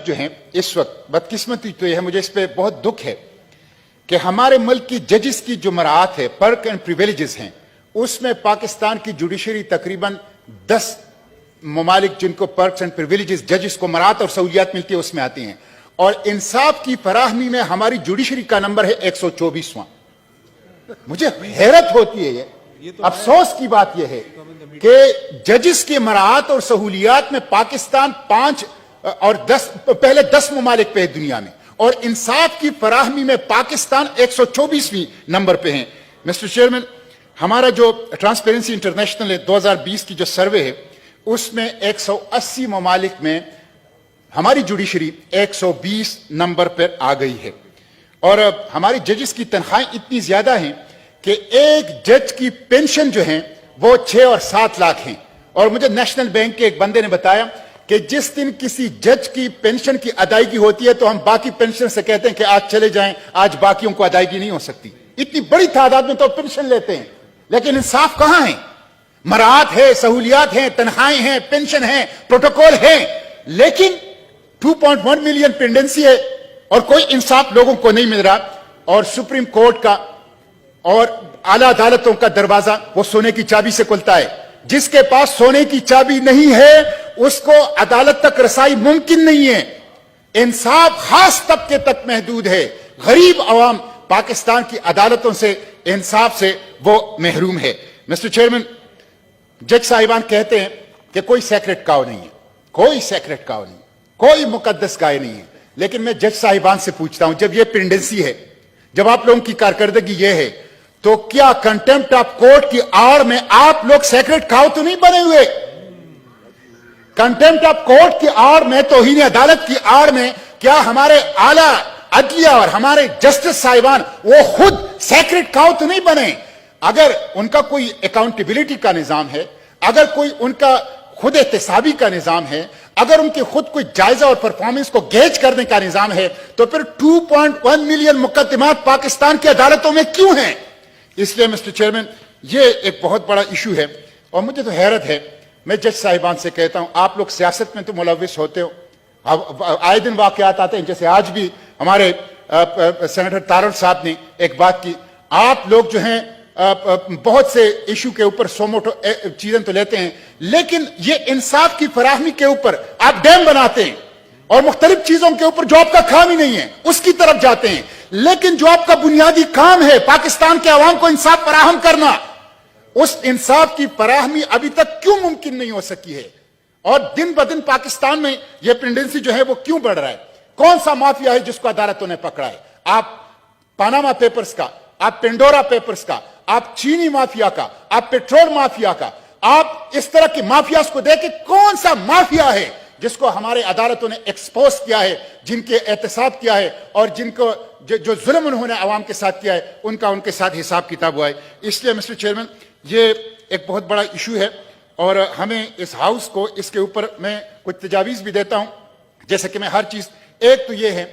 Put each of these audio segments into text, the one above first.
جو ہیں اس وقت بدقسمتی تو یہ ہے, مجھے اس پہ بہت دکھ ہے کہ ہمارے ملک کی ججز کی جو مراعات ہے, پرک اینڈ پریویلیجز ہیں, اس میں پاکستان کی جوڈیشری تقریباً 10 ممالک جن کو پرکس اینڈ پریویلیجز ججز کو مراعات اور سہولیات ملتی ہے اس میں آتی ہیں, اور انصاف کی فراہمی میں ہماری جوڈیشری کا نمبر ہے 124واں. مجھے حیرت ہوتی ہے, یہ افسوس کی بات یہ ہے کہ ججز کی مراعات اور سہولیات میں پاکستان 5 اور 10 ممالک پہ ہے دنیا میں, اور انصاف کی فراہمی میں پاکستان 124ویں نمبر پہ ہیں. مسٹر چیئرمین, ہمارا جو ٹرانسپیرنسی انٹرنیشنل 2020 کی جو سروے ہے اس میں 180 ممالک میں ہماری جوڈیشری 120 نمبر پر آ گئی ہے, اور ہماری ججز کی تنخواہیں اتنی زیادہ ہیں کہ ایک جج کی پینشن جو ہیں وہ 6 اور 7 لاکھ ہیں. اور مجھے نیشنل بینک کے ایک بندے نے بتایا کہ جس دن کسی جج کی پینشن کی ادائیگی ہوتی ہے تو ہم باقی پینشن سے کہتے ہیں کہ آج چلے جائیں, آج باقیوں کو ادائیگی نہیں ہو سکتی. اتنی بڑی تعداد میں تو پینشن لیتے ہیں, لیکن انصاف کہاں ہے؟ مراعات ہے, سہولیات ہیں, تنخواہیں ہیں, پینشن ہیں, پروٹوکول ہیں, لیکن 2.1 ملین پینڈنسی ہے اور کوئی انصاف لوگوں کو نہیں مل رہا. اور سپریم کورٹ کا اور اعلیٰ عدالتوں کا دروازہ وہ سونے کی چابی سے کھلتا ہے. جس کے پاس سونے کی چابی نہیں ہے اس کو عدالت تک رسائی ممکن نہیں ہے. انصاف خاص طبقے تک محدود ہے. غریب عوام پاکستان کی عدالتوں سے, انصاف سے وہ محروم ہے. مسٹر چیئرمین, جج صاحبان کہتے ہیں کہ کوئی سیکرٹ کاؤ نہیں ہے, کوئی سیکرٹ کاؤ نہیں, کوئی مقدس گائے نہیں ہے. لیکن میں جج صاحبان سے پوچھتا ہوں, جب یہ پینڈنسی ہے, جب آپ لوگوں کی کارکردگی یہ ہے, تو کیا کنٹمپٹ آف کورٹ کی آڑ میں آپ لوگ سیکرٹ کاؤ تو نہیں بنے ہوئے؟ کنٹمپٹ آف کورٹ کی آڑ میں, توہین عدالت کی آڑ میں کیا ہمارے اعلیٰ عدلیہ اور ہمارے جسٹس صاحبان وہ خود سیکرٹ کاؤ تو نہیں بنے؟ اگر ان کا کوئی اکاؤنٹیبلٹی کا نظام ہے, اگر کوئی ان کا خود احتسابی کا نظام ہے, اگر ان کی خود کوئی جائزہ اور پرفارمنس کو گیج کرنے کا نظام ہے, تو پھر 2.1 ملین مقدمات پاکستان کی عدالتوں میں کیوں ہیں؟ اس لیے مسٹر چیئرمین, یہ ایک بہت بڑا ایشو ہے, اور مجھے تو حیرت ہے. میں جج صاحبان سے کہتا ہوں, آپ لوگ سیاست میں تو ملوث ہوتے ہو, آئے دن واقعات آتے ہیں, جیسے آج بھی ہمارے سینیٹر تارڑ صاحب نے ایک بات کی. آپ لوگ جو ہیں بہت سے ایشو کے اوپر سوموٹو چیزیں تو لیتے ہیں, لیکن یہ انصاف کی فراہمی کے اوپر آپ ڈیم بناتے ہیں, اور مختلف چیزوں کے اوپر جو آپ کا کام ہی نہیں ہے اس کی طرف جاتے ہیں. لیکن جو آپ کا بنیادی کام ہے پاکستان کے عوام کو انصاف فراہم کرنا, اس انصاف کی فراہمی ابھی تک کیوں ممکن نہیں ہو سکی ہے؟ اور دن بدن پاکستان میں یہ پینڈنسی جو ہے وہ کیوں بڑھ رہا ہے؟ کون سا مافیا ہے جس کو عدالتوں نے پکڑا ہے؟ آپ پاناما پیپرز کا, آپ پینڈورا پیپرز کا, آپ چینی مافیا کا, آپ پیٹرول مافیا کا, آپ اس طرح کی مافیاز کو دیکھیں, کون سا مافیا ہے جس کو ہمارے عدالتوں نے ایکسپوز کیا ہے, جن کے احتساب کیا ہے, اور جن کو جو ظلم انہوں نے عوام کے ساتھ کیا ہے ان کا ان کے ساتھ حساب کتاب ہوا ہے. اس لیے مسٹر چیئرمین, یہ ایک بہت بڑا ایشو ہے, اور ہمیں اس ہاؤس کو اس کے اوپر میں کچھ تجاویز بھی دیتا ہوں. جیسے کہ میں ہر چیز, ایک تو یہ ہے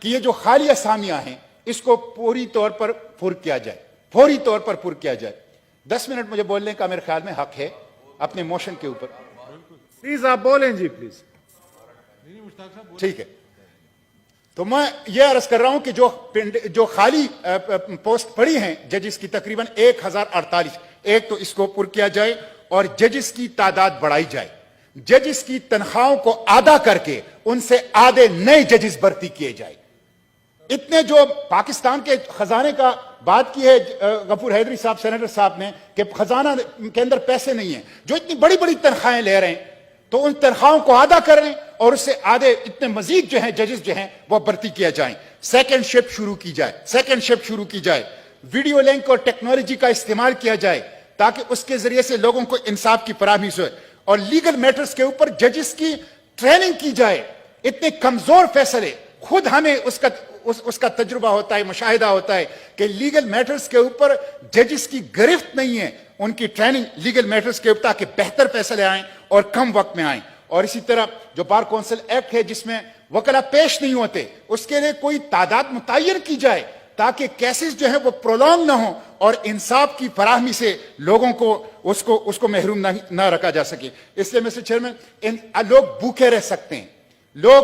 کہ یہ جو خالی اسامیاں ہیں اس کو پوری طور پر پر کیا جائے, فوری طور پر پر کیا جائے. 10 منٹ مجھے بولنے کا میرے خیال میں حق ہے اپنے موشن کے اوپر. پلیز آپ بولیں جی, پلیز. ٹھیک ہے, تو میں یہ عرض کر رہا ہوں کہ جو خالی پوسٹ پڑی ہیں ججز کی تقریباً 1048, ایک تو اس کو پر کیا جائے اور ججز کی تعداد بڑھائی جائے. ججز کی تنخواہوں کو آدھا کر کے ان سے آدھے نئے ججز بھرتی کیے جائے. اتنے جو پاکستان کے خزانے کا بات کی ہے غفور حیدری صاحب, سینیٹر صاحب نے, کہ خزانہ کے اندر پیسے نہیں ہیں, جو اتنی بڑی بڑی تنخواہیں لے رہے ہیں, تو ان تنخواہوں کو آدھا کریں اور اس سے آدھے اتنے مزید جو ہیں ججز جو ہیں وہ بھرتی کیا جائیں. سیکنڈ شفٹ شروع کی جائے, سیکنڈ شفٹ شروع کی جائے. ویڈیو لنک اور ٹیکنالوجی کا استعمال کیا جائے تاکہ اس کے ذریعے سے لوگوں کو انصاف کی فراہمی سے, اور لیگل میٹرز کے اوپر ججز کی ٹریننگ کی جائے. اتنے کمزور فیصلے, خود ہمیں اس کا تجربہ ہوتا ہے, مشاہدہ ہوتا ہے کہ لیگل میٹرز کے اوپر ججز کی گرفت نہیں ہے, ان کی ٹریننگ لیگل میٹرز کے اوپر تاکہ بہتر فیصلے آئیں اور کم وقت میں آئیں. اور اسی طرح جو بار کونسل ایکٹ ہے جس میں وکلا پیش نہیں ہوتے, اس کے لیے کوئی تعداد متعین کی جائے تاکہ کیسز جو ہیں وہ پرولونگ نہ ہوں اور انصاف کی فراہمی سے لوگوں کو اس کو محروم نہ رکھا جا سکے. اس لیے مسٹر چیئرمین, لوگ بھوکے رہ سکتے ہیں, لوگ